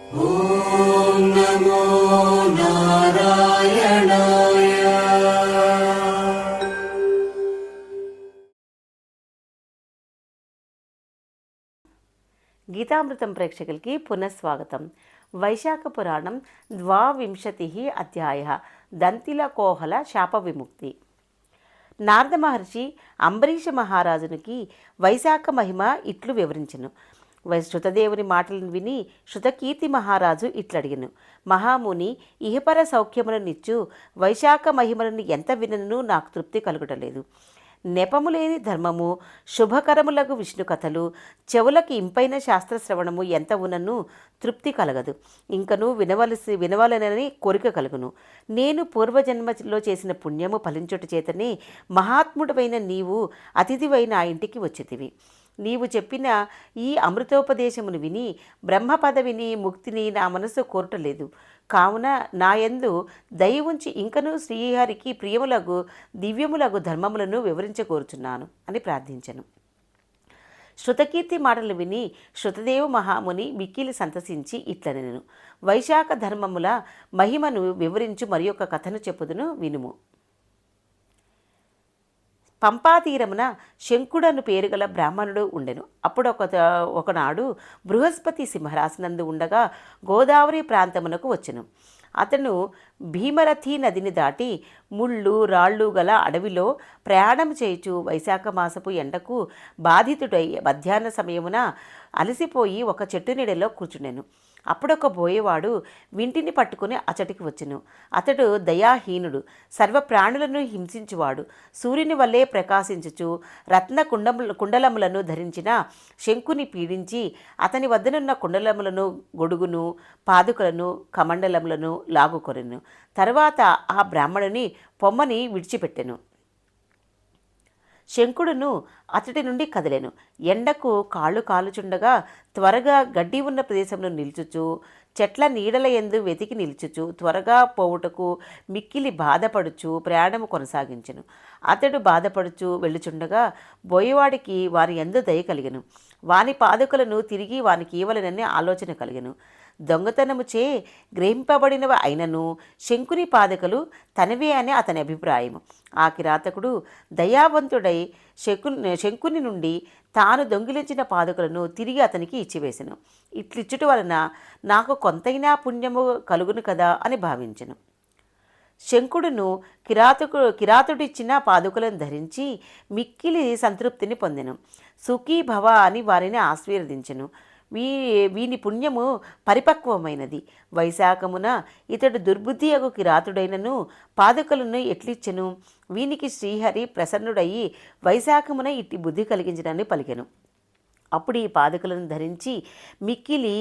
ఓం నమో నారాయణాయ. గీతామృతం ప్రేక్షకులకి పునఃస్వాగతం. వైశాఖ పురాణం 22 అధ్యాయ దంతిల కోహల శాప విముక్తి. నారద మహర్షి అంబరీష మహారాజునికి వైశాఖ మహిమ ఇట్లు వివరించెను. శృతదేవుని మాటలను విని శృతకీర్తి మహారాజు ఇట్లడిగెను. మహాముని, ఇహపర సౌఖ్యములనిచ్చు వైశాఖ మహిమలను ఎంత వినను నాకు తృప్తి కలుగటలేదు. నెపములేని ధర్మము, శుభకరములకు విష్ణు కథలు, చెవులకు ఇంపైన శాస్త్రశ్రవణము ఎంత ఉన్నను తృప్తి కలగదు. ఇంకను వినవలనని కోరిక కలుగును. నేను పూర్వజన్మలో చేసిన పుణ్యము ఫలించుట చేతనే మహాత్ముడవైన నీవు అతిథివైన ఆ ఇంటికి వచ్చితివి. నీవు చెప్పిన ఈ అమృతోపదేశమును విని బ్రహ్మ పదవిని ముక్తిని నా మనసు కోరటలేదు. కావున నాయందు దయ ఉంచి ఇంకనూ శ్రీహరికి ప్రియములగు దివ్యములగు ధర్మములను వివరించకోరుచున్నాను అని ప్రార్థించెను. శృతకీర్తి మాటలు విని శృతదేవ మహాముని మిక్కిలి సంతసించి ఇట్లనెను. వైశాఖ ధర్మముల మహిమను వివరించు మరి ఒక కథను చెప్పుదును వినుము. పంపాతీరమున శంకుడను పేరుగల బ్రాహ్మణుడు ఉండెను. అప్పుడు ఒకనాడు బృహస్పతి సింహరాశినందు ఉండగా గోదావరి ప్రాంతమునకు వచ్చెను. అతను భీమరథి నదిని దాటి ముళ్ళు రాళ్ళు గల అడవిలో ప్రయాణం చేయుచు వైశాఖ మాసపు ఎండకు బాధితుడై మధ్యాహ్న సమయమున అలసిపోయి ఒక చెట్టు నీడలో కూర్చుండెను. అప్పుడొక బోయేవాడు వింటిని పట్టుకుని అచటికి వచ్చెను. అతడు దయాహీనుడు, సర్వ ప్రాణులను హింసించువాడు. సూర్యుని వల్లే ప్రకాశించుచు రత్న కుండలములను ధరించిన శంకుని పీడించి అతని వద్దనున్న కుండలములను, గొడుగును, పాదుకలను, కమండలములను లాగుకొనెను. తర్వాత ఆ బ్రాహ్మణుని పొమ్మని విడిచిపెట్టెను. శంకుడును అతడి నుండి కదిలెను. ఎండకు కాళ్ళు కాలుచుండగా త్వరగా గడ్డి ఉన్న ప్రదేశంలో నిల్చుచు, చెట్ల నీడల యందు వెతికి నిల్చుచు, త్వరగా పోవుటకు మిక్కిలి బాధపడుచు ప్రయాణము కొనసాగించెను. అతడు బాధపడుచు వెళ్ళుచుండగా బోయేవాడికి వారి యందు దయ కలిగెను. వాని పాదుకలను తిరిగి వానికి ఇవ్వలనని ఆలోచన కలిగెను. దొంగతనముచే గ్రహింపబడినవి అయినను శంకుని పాదకలు తనవే అని అతని అభిప్రాయము. ఆ కిరాతకుడు దయావంతుడై శంకుని నుండి తాను దొంగిలించిన పాదుకలను తిరిగి అతనికి ఇచ్చివేసెను. ఇట్లిచ్చుట వలన నాకు కొంతైనా పుణ్యము కలుగును కదా అని భావించెను. శంకుడును కిరాతుడిచ్చిన పాదుకలను ధరించి మిక్కిలి సంతృప్తిని పొందెను. సుఖీ భవ అని వారిని ఆశీర్వదించెను. వీని పుణ్యము పరిపక్వమైనది. వైశాఖమున ఇతడు దుర్బుద్ధి అగు కిరాతుడైనను పాదుకలను ఎట్లిచ్చెను. వీనికి శ్రీహరి ప్రసన్నుడయి వైశాఖమున ఇట్టి బుద్ధి కలిగించడాన్ని పలికెను. అప్పుడు ఈ పాదుకలను ధరించి మిక్కిలి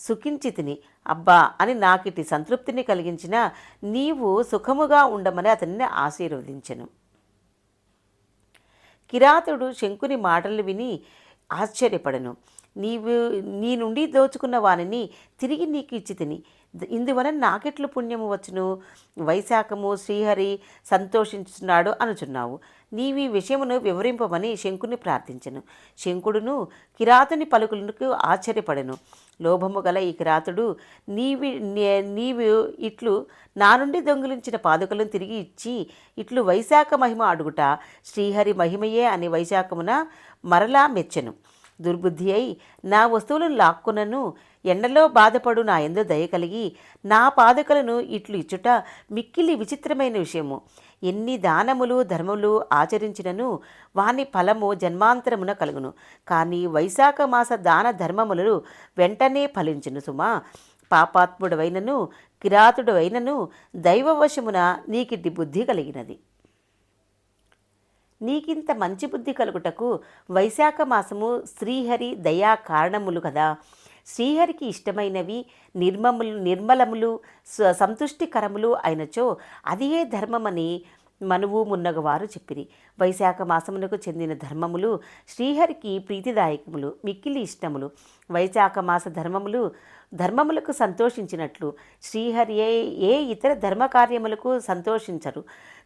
సుఖించితిని. అబ్బా అని నాకిటి సంతృప్తిని కలిగించిన నీవు సుఖముగా ఉండమని అతనిని ఆశీర్వదించెను. కిరాతుడు శంకుని మాటలు విని ఆశ్చర్యపడెను. నీ నుండి దోచుకున్న వానిని తిరిగి నీకు ఇచ్చి తిని, ఇందువలన నాకెట్లు పుణ్యము వచ్చును? వైశాఖము శ్రీహరి సంతోషించున్నాడు అనుచున్నావు. నీవి విషయమును వివరింపమని శంకుని ప్రార్థించెను. శంకుడును కిరాతుని పలుకులకు ఆశ్చర్యపడెను. లోభము గల ఈ కిరాతుడు నీవు ఇట్లు నా నుండి దొంగిలించిన పాదుకలను తిరిగి ఇచ్చి ఇట్లు వైశాఖ మహిమ అడుగుట శ్రీహరి మహిమయే అని వైశాఖమున మరలా మెచ్చెను. దుర్బుద్ధి అయి నా వస్తువులను లాక్కునను ఎండలో బాధపడు నా యందు దయ కలిగి నా పాదుకలను ఇట్లు ఇచ్చుట మిక్కిలి విచిత్రమైన విషయము. ఎన్ని దానములు ధర్మములు ఆచరించినను వాని ఫలము జన్మాంతరమున కలుగును. కానీ వైశాఖ మాస దాన ధర్మములు వెంటనే ఫలించును సుమా. పాపాత్ముడవైనను కిరాతుడవైనను దైవవశమున నీకిటి బుద్ధి కలిగినది. నీకింత మంచి బుద్ధి కలుగుటకు వైశాఖ మాసము శ్రీహరి దయా కారణములు కదా. శ్రీహరికి ఇష్టమైనవి నిర్మలములు సంతుష్టికరములు అయినచో అదియే ధర్మమని మనువు మున్నగవారు చెప్పిరి. వైశాఖ మాసమునకు చెందిన ధర్మములు శ్రీహరికి ప్రీతిదాయకములు, మిక్కిలి ఇష్టములు. వైశాఖ మాస ధర్మములకు సంతోషించినట్లు శ్రీహరి ఏ ఇతర ధర్మకార్యములకు సంతోషించరు.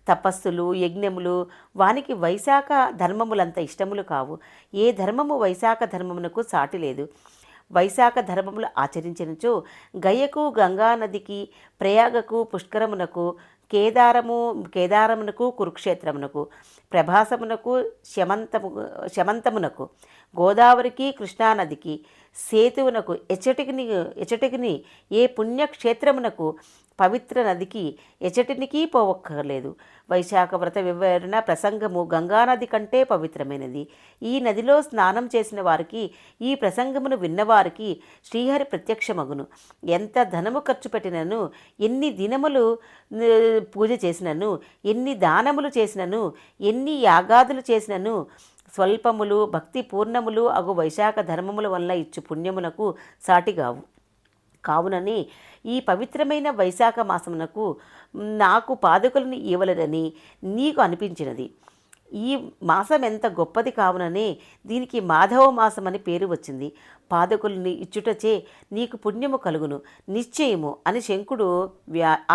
తపస్సులు యజ్ఞములు వానికి వైశాఖ ధర్మములంత ఇష్టములు కావు. ఏ ధర్మము వైశాఖ ధర్మమునకు సాటి లేదు. వైశాఖ ధర్మములు ఆచరించినచో గయకు గంగానదికి ప్రయాగకు పుష్కరమునకు కేదారమునకు కురుక్షేత్రమునకు ప్రభాసమునకు శమంతమునకు గోదావరికి కృష్ణానదికి సేతువునకు ఎచటికిని ఏ పుణ్యక్షేత్రమునకు పవిత్ర నదికి ఎచటినికి పోవక్కర్లేదు. వైశాఖ వ్రత వివరణ ప్రసంగము గంగానది కంటే పవిత్రమైనది. ఈ నదిలో స్నానం చేసిన వారికి, ఈ ప్రసంగమును విన్నవారికి శ్రీహరి ప్రత్యక్షమగును. ఎంత ధనము ఖర్చు పెట్టినను, ఎన్ని దినములు పూజ చేసినను, ఎన్ని దానములు చేసినను, ఎన్ని యాగాదులు చేసినను స్వల్పములు భక్తి పూర్ణములు అగు వైశాఖ ధర్మముల వల్ల ఇచ్చు పుణ్యమునకు సాటిగావు. కావునని ఈ పవిత్రమైన వైశాఖ మాసమునకు నాకు పాదుకలను ఇవ్వలేదని నీకు అనిపించినది. ఈ మాసం ఎంత గొప్పది కావుననే దీనికి మాధవ మాసం అని పేరు వచ్చింది. పాదుకుల్ని ఇచ్చుటచే నీకు పుణ్యము కలుగును నిశ్చయము అని శంకుడు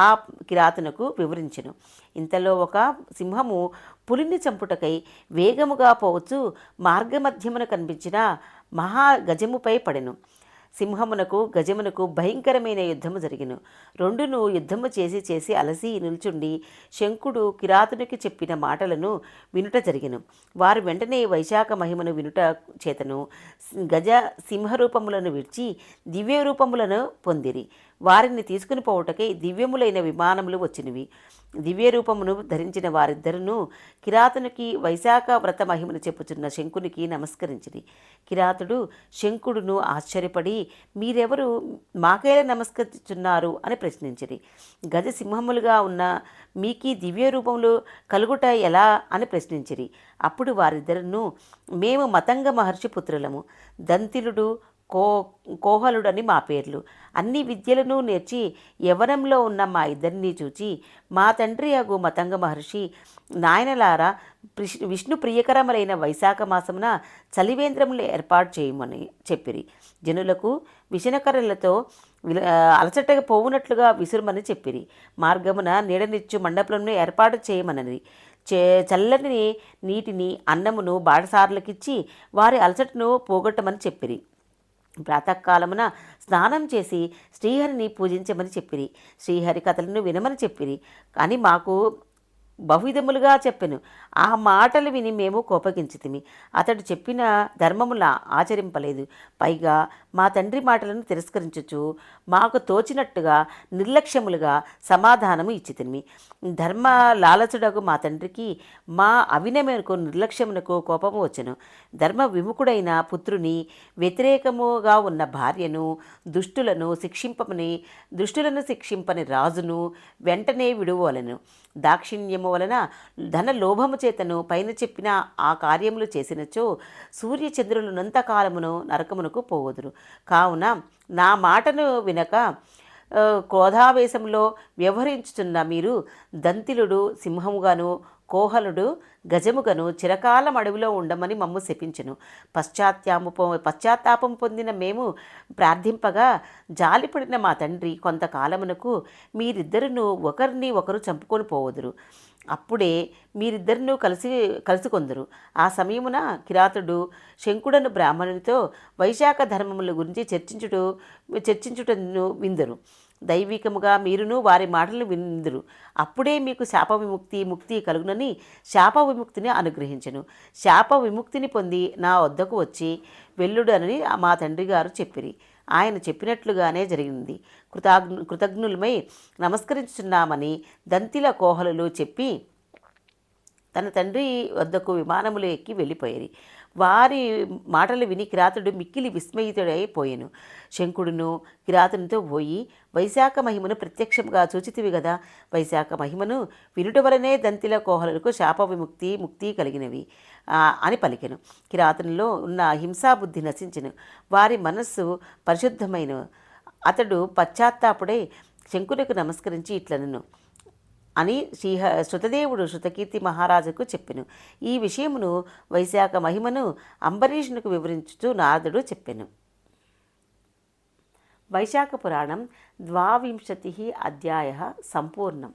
ఆ కిరాతునకు వివరించెను. ఇంతలో ఒక సింహము పులిని చంపుటకై వేగముగా పోవచ్చు మార్గమధ్యమున కనిపించిన మహాగజముపై పడెను. సింహమునకు గజమునకు భయంకరమైన యుద్ధము జరిగెను. రెండును యుద్ధము చేసి అలసి నిల్చుండి శంకుడు కిరాతునికి చెప్పిన మాటలను వినుట జరిగెను. వారు వెంటనే వైశాఖ మహిమను వినుట చేతను గజ సింహరూపములను విడిచి దివ్య రూపములను పొందిరి. వారిని తీసుకుని పోవుటకై దివ్యములైన విమానములు వచ్చినవి. దివ్య రూపమును ధరించిన వారిద్దరును కిరాతునికి వైశాఖ వ్రత మహిమను చెప్పుచున్న శంకునికి నమస్కరించిరి. కిరాతుడు శంకుడును ఆశ్చర్యపడి మీరెవరు మాకేలా నమస్కరిస్తున్నారు అని ప్రశ్నించిరి. గజ సింహములుగా ఉన్న మీకీ దివ్య రూపములు కలుగుట ఎలా అని ప్రశ్నించిరి. అప్పుడు వారిద్దరును మేము మతంగ మహర్షి పుత్రులము, దంతిలుడు కోహలుడని మా పేర్లు. అన్ని విద్యలను నేర్చి యవ్వనంలో ఉన్న మా ఇద్దరిని చూచి మా తండ్రి అగు మతంగ మహర్షి నాయనలారా విష్ణు ప్రియకరములైన వైశాఖ మాసమున చలివేంద్రములు ఏర్పాటు చేయమని చెప్పిరి. జనులకు విషనకర్రలతో అలసటగా పోవునట్లుగా విసురుమని చెప్పిరి. మార్గమున నీడనిచ్చు మండపమును ఏర్పాటు చేయమనని చల్లని నీటిని అన్నమును బాటసారులకిచ్చి వారి అలసటను పోగొట్టమని చెప్పిరి. ప్రాతకాలమున స్నానం చేసి శ్రీహరిని పూజించమని చెప్పిరి. శ్రీహరి కథలను వినమని చెప్పిరి. కానీ మాకు బహువిధములుగా చెప్పెను. ఆ మాటలు విని మేము కోపగించితిమి. అతడు చెప్పిన ధర్మముల ఆచరింపలేదు. పైగా మా తండ్రి మాటలను తిరస్కరించుచు మాకు తోచినట్టుగా నిర్లక్ష్యములుగా సమాధానము ఇచ్చితిమి. ధర్మ లాలచుడగు మా తండ్రికి మా అవినయమునకు నిర్లక్ష్యమునకు కోపము వచ్చెను. ధర్మ విముఖుడైన పుత్రుని వ్యతిరేకముగా ఉన్న భార్యను దుష్టులను శిక్షింపని రాజును వెంటనే విడువలెను. దాక్షిణ్యము వలన ధన లోభము చేతను పైన చెప్పిన ఆ కార్యములు చేసినచో సూర్యచంద్రులనంతకాలమును నరకమునకు పోవదురు. కావున నా మాటను వినక క్రోధావేశంలో వ్యవహరించుతున్న మీరు దంతిలుడు సింహముగాను కోహలుడు గజముగను చిరకాలం అడవిలో ఉండమని మమ్ము శపించెను. పశ్చాత్తాపం పొందిన మేము ప్రార్థింపగా జాలిపడిన మా తండ్రి కొంతకాలమునకు మీరిద్దరును ఒకరిని ఒకరు చంపుకొని పోవదురు. అప్పుడే మీరిద్దరినూ కలుసుకొందరు. ఆ సమయమున కిరాతుడు శంకుడను బ్రాహ్మణునితో వైశాఖ ధర్మముల గురించి చర్చించుటను విందరు. దైవికముగా మీరును వారి మాటలు విందురు. అప్పుడే మీకు శాప ముక్తి కలుగునని శాప విముక్తిని అనుగ్రహించెను. శాప విముక్తిని పొంది నా వద్దకు వచ్చి వెళ్ళుడని మా తండ్రి గారు చెప్పిరి. ఆయన చెప్పినట్లుగానే జరిగింది. కృతజ్ఞులమై నమస్కరించున్నామని దంతిల కోహలులు చెప్పి తన తండ్రి వద్దకు విమానములు ఎక్కి వెళ్ళిపోయారు. వారి మాటలు విని కిరాతుడు మిక్కిలి విస్మయితుడైపోయాను. శంకుడును కిరాతునితో పోయి వైశాఖ మహిమను ప్రత్యక్షంగా చూచితివి కదా, వైశాఖ మహిమను వినుట వలనే దంతిల కోహలకు శాప ముక్తి కలిగినవి అని పలికెను. కిరాతునిలో ఉన్న హింసాబుద్ధి నశించెను. వారి మనస్సు పరిశుద్ధమైన. అతడు పశ్చాత్తాపుడై శంకునికి నమస్కరించి ఇట్లనెను అని శృతదేవుడు శృతకీర్తి మహారాజుకు చెప్పెను. ఈ విషయమును వైశాఖ మహిమను అంబరీషునికి వివరించుతూ నారదుడు చెప్పెను. వైశాఖ పురాణం 22 అధ్యాయः సంపూర్ణం.